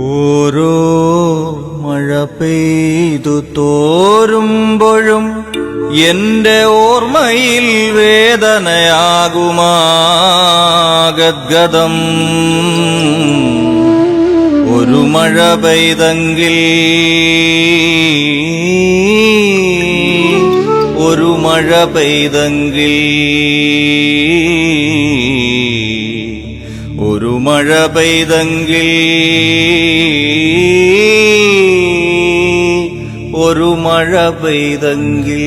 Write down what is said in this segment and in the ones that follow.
ഓരോ മഴ പെയ്തു തോരുമ്പോഴും എന്റെ ഓർമ്മയിൽ വേദനയാകുമാഗദ്ഗതം. ഒരു മഴ പെയ്തെങ്കിൽ ഒരു മഴ പെയ്തെങ്കിൽ ഒരു മഴ പെയ്തെങ്കിൽ ഒരു മഴ പെയ്തെങ്കിൽ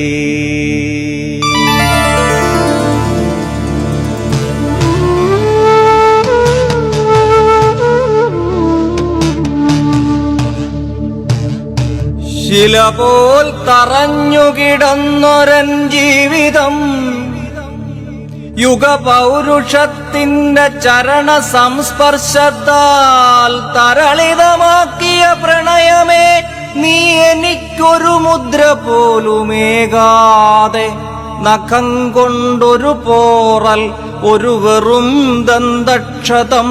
ശില പോൽ തറഞ്ഞുകിടന്നൊരൻ ജീവിതം യുഗപൗരുഷത്തിന്റെ ചരണ സംസ്പർശത്താൽ തരളിതമാക്കിയ പ്രണയമേ, നീ എനിക്കൊരു മുദ്ര പോലുമേകാതെ നഖം കൊണ്ടൊരു പോറൽ, ഒരു വെറും ദന്തക്ഷതം,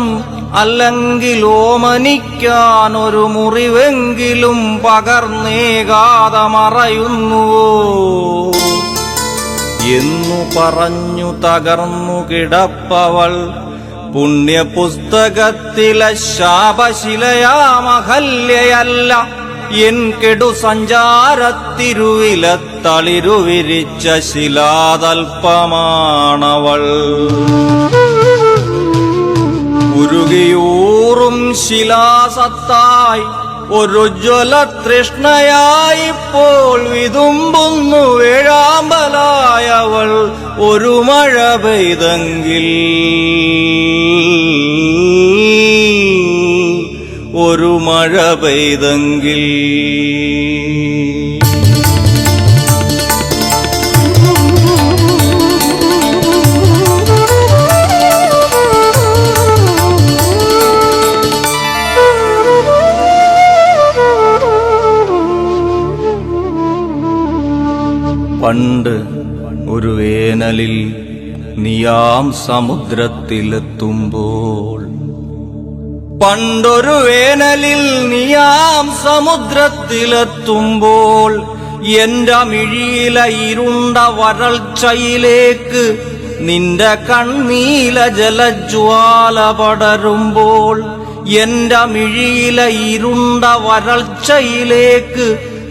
അല്ലെങ്കിൽ ഓമനിക്കാൻ ഒരു മുറിവെങ്കിലും പകർന്നേകാതെ മറയുന്നുവോ എന്നു പറഞ്ഞു തകർന്നു കിടപ്പവൾ പുണ്യപുസ്തകത്തിലെ ശാപശിലയാമഹല്യയല്ല, എൻ കെടു സഞ്ചാരത്തിരുവിലെ തളിരുവിരിച്ച ശിലാതൽപ്പമാണവൾ. ഉരുകിയൂറും ശിലാസത്തായി ഒരു ജ്വലതൃഷ്ണയായിപ്പോൾ വിതുമ്പുന്നു വേഴാമ്പലായവൾ. ഒരു മഴ പെയ്തെങ്കിൽ ഒരു മഴ പെയ്തെങ്കിൽ പണ്ട് ഒരു വേനലിൽ നീയാം സമുദ്രത്തിലെത്തുമ്പോൾ, പണ്ടൊരു വേനലിൽ നീയാം സമുദ്രത്തിലെത്തുമ്പോൾ, എന്റെ മിഴിയില ഇരുണ്ട വരൾച്ചയിലേക്ക് നിന്റെ കണ്ണീല ജലജ്വാല പടരുമ്പോൾ, എന്റെ മിഴിയില ഇരുണ്ട വരൾച്ചയിലേക്ക്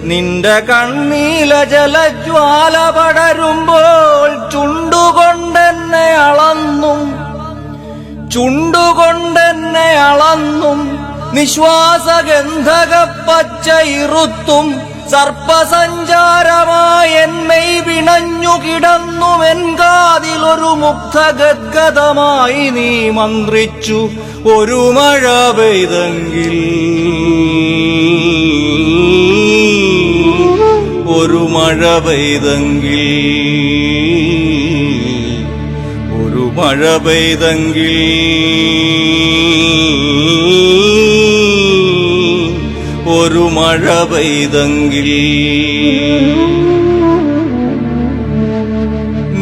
നിന്റെ കണ്ണീല ജലജ്വാല പടരുമ്പോൾ, ചുണ്ടുകൊണ്ടെന്നെ അളന്നും ചുണ്ടുകൊണ്ടെന്നെ അളന്നും നിശ്വാസഗന്ധകപ്പച്ച ഇരുത്തും സർപ്പസഞ്ചാരമായി എന്മൈ പിണഞ്ഞു കിടന്നുമെൻ കാതിലൊരു മുഗ്ധഗദ്ഗതമായി നീ മന്ത്രിച്ചു. ഒരു മഴ പെയ്തെങ്കിൽ ഒരു മഴ പെയ്തെങ്കിൽ ഒരു മഴ പെയ്തെങ്കിൽ ഒരു മഴ പെയ്തെങ്കിൽ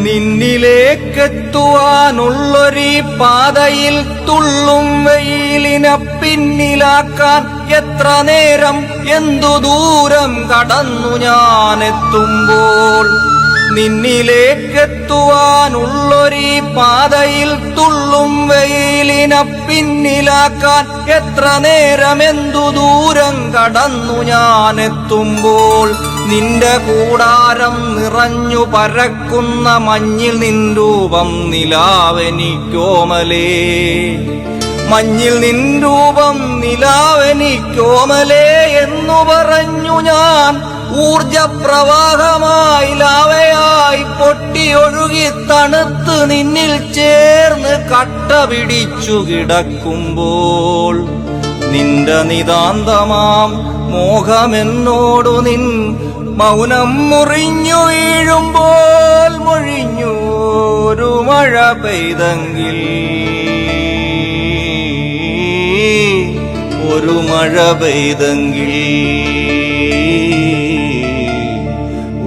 നിന്നിലേക്കെത്തുവാനുള്ളൊരീ പാതയിൽ തുള്ളും വെയിലിനെ പിന്നിലാക്കാൻ എത്ര നേരം എന്തു ദൂരം കടന്നു ഞാനെത്തുമ്പോൾ, നിന്നിലേക്കെത്തുവാനുള്ളൊരീ പാതയിൽ തുള്ളും വെയിലിനെ പിന്നിലാക്കാൻ എത്ര നേരം എന്തു ദൂരം കടന്നു ഞാനെത്തുമ്പോൾ, നിന്റെ കൂടാരം നിറഞ്ഞു പരക്കുന്ന മഞ്ഞിൽ നിൻ രൂപം നിലാവെനിക്കോമലേ, മഞ്ഞിൽ നിൻ രൂപം നിലാവെനിക്കോമലേ എന്നു പറഞ്ഞു ഞാൻ ഊർജപ്രവാഹമായി ലാവയായി പൊട്ടിയൊഴുകി തണുത്ത് നിന്നിൽ ചേർന്ന് കട്ട പിടിച്ചു കിടക്കുമ്പോൾ, നിന്റെ നിതാന്തമാം മോഹമെന്നോടു നിൻ മൗനം മുറിഞ്ഞു വീഴുമ്പോൾ മൊഴിഞ്ഞു. ഒരു മഴ പെയ്തെങ്കിൽ ഒരു മഴ പെയ്തെങ്കിൽ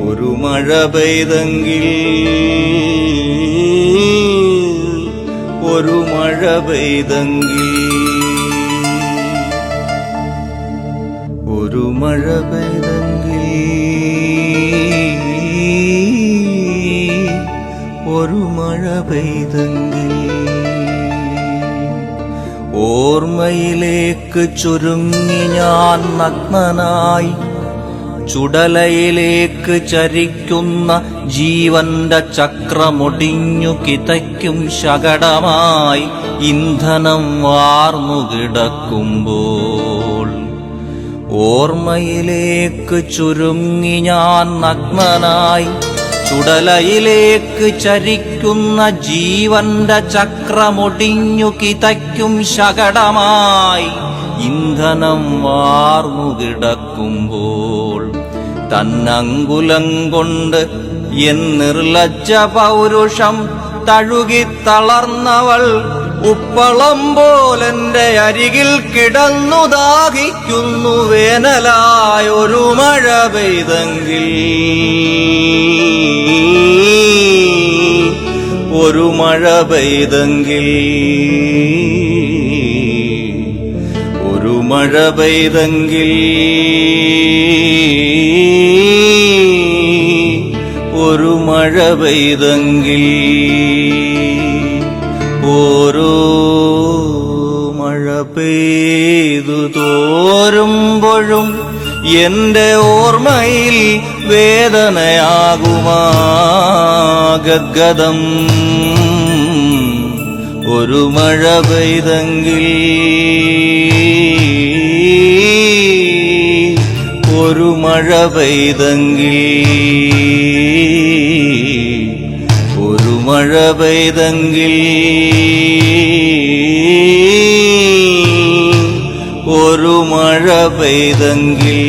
ഒരു മഴ പെയ്തെങ്കിൽ ഒരു മഴ പെയ്തെങ്കിൽ മഴ പെയ്തെങ്കിൽ ഒരു മഴ പെയ്തെങ്കിൽ ഓർമ്മയിലേക്ക് ചുരുങ്ങി ഞാൻ നഗ്നനായി ചുടലയിലേക്ക് ചരിക്കുന്ന ജീവന്റെ ചക്രമൊടിഞ്ഞു കിതയ്ക്കും ശകടമായി ഇന്ധനം വാർന്നു കിടക്കുമ്പോൾ ഓർമ്മയിലേക്ക് ചുരുങ്ങി ഞാൻ നഗ്നനായി ചുടലയിലേക്ക് ചരിക്കുന്ന ജീവന്റെ ചക്രമൊടിഞ്ഞു കിതയ്ക്കും ശകടമായി ഇന്ധനം വാർന്നു കിടക്കുമ്പോൾ തന്നങ്കുലം കൊണ്ട് എൻ നിർലജ്ജ പൗരുഷം തഴുകിത്തളർന്നവൾ ഉപ്പളം പോലെന്റെ അരികിൽ കിടന്നു ദാഹിക്കുന്നു വേനലായൊരു മഴ പെയ്തെങ്കിൽ ഒരു മഴ പെയ്തെങ്കിൽ ഒരു മഴ പെയ്തെങ്കിൽ ഒരു മഴ പെയ്തെങ്കിൽ ഓരോ മഴ പെയ്തു തോരുമ്പോഴും എന്റെ ഓർമ്മയിൽ വേദനയാകുമാ ഗദ്ഗദം ഒരു മഴ പെയ്തെങ്കിൽ ഒരു മഴ പെയ്തെങ്കിൽ ഒരു മഴ പെയ്തെങ്കിൽ ഒരു മഴ പെയ്തെങ്കിൽ